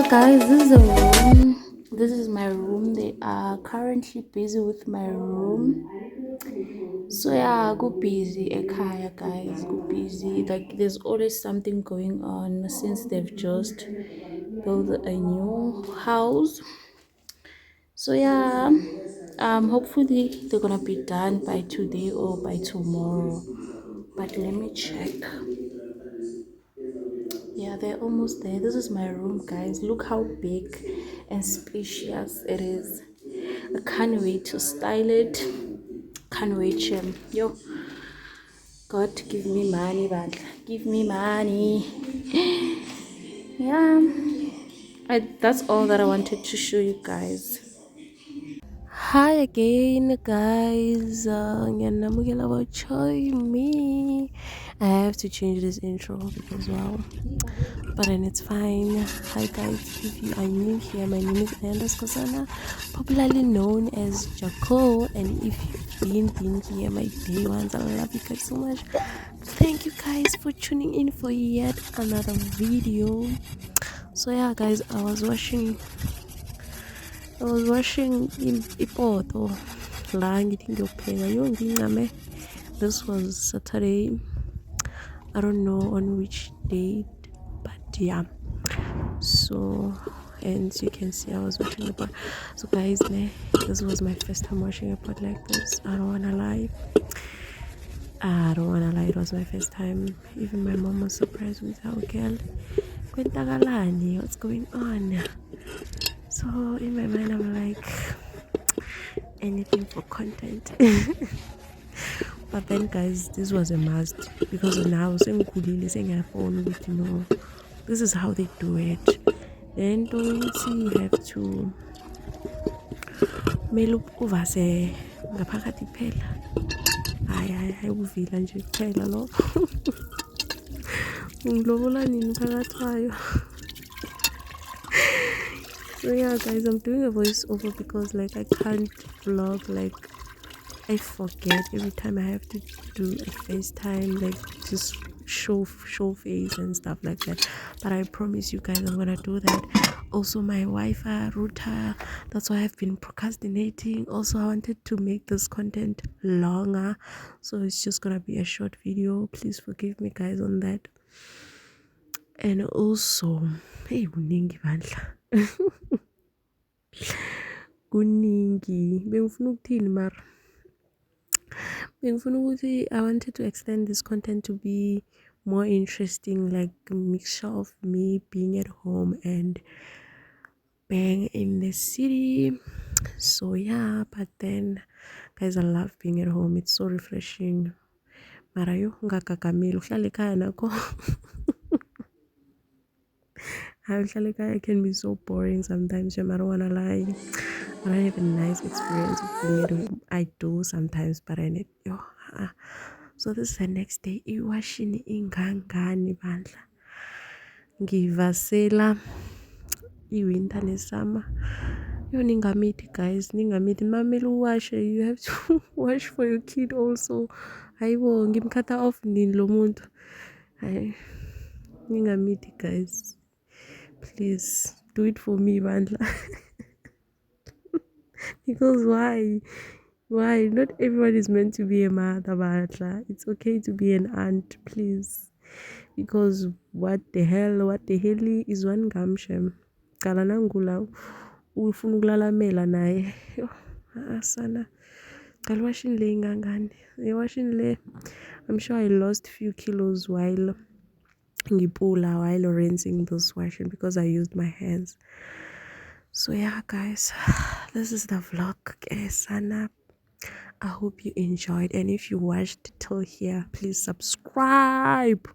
Guys, this is a room. This is my room. They are currently busy with my room. So yeah, go busy ekhaya, guys. Go busy. Like there's always something going on since they've just built a new house. So yeah, hopefully they're gonna be done by today or by tomorrow. But let me check. Yeah, they're almost there. This is my room, guys. Look how big and spacious it is. I can't wait to style it. Can't wait, yo. God, give me money, but give me money. Yeah, that's all that I wanted to show you guys. Hi again, guys. Ngiyanamukela about me. I have to change this intro because wow, but then it's fine. Hi guys, if you are new here, my name is Kosana, popularly known as Jaco, and if you've been here my day ones, I love you guys so much. Thank you guys for tuning in for yet another video. So yeah, guys, I was washing ipoto la ngithi ngiyopheka ngincame. This was Saturday. I don't know on which date, but yeah. So, and as you can see, I was washing the pot. So guys, this was my first time washing a pot like this. I don't wanna lie, it was my first time. Even my mom was surprised with how girl kwentakalani, what's going on. So in my mind I'm like, anything for content. But then guys, this was a must because now this is how they do it. Then you have to kumele uvase ngaphakathi phela. Hayi uvila nje kuphela lo. Ngilobola nini phakathi kwayo. So yeah guys, I'm doing a voiceover because like I can't vlog, like I forget every time I have to do a FaceTime, like just show face and stuff like that. But I promise you guys I'm gonna do that. Also my Wi-Fi router, that's why I've been procrastinating. Also I wanted to make this content longer, so it's just gonna be a short video. Please forgive me guys on that. And also hey kuningi bandla. Kuningi bengifuna ukuthini mara I wanted to extend this content to be more interesting, like a mixture of me being at home and being in the city. So yeah, but then guys, I love being at home. It's so refreshing. Marayo ngakakameli uhlale ekhaya nakho. It can be so boring sometimes. I don't wanna lie. I don't have a nice experience of being at home. I do sometimes, but I need so this is the next day. Iwashini ingangani bandla. Ngivasela i-winter nesummer. Yo ningamiti guys, ningamiti. Mamela uwashe, you have to wash for your kid also. Hayibo ngimkhatha off nini lo muntu. Hayi ningamiti guys. Please do it for me bandla. Because why not everyone is meant to be a mother bandla. It's okay to be an aunt, please. Because what the hell is one gamshem. Kala nangula ufuna ukulalamela naye. Sana qala washing le ingangani. Washing le, I'm sure I lost few kilos while rinsing this washing because I used my hands. So yeah guys, this is the vlog. Sana, I hope you enjoyed, and if you watched till here, please subscribe.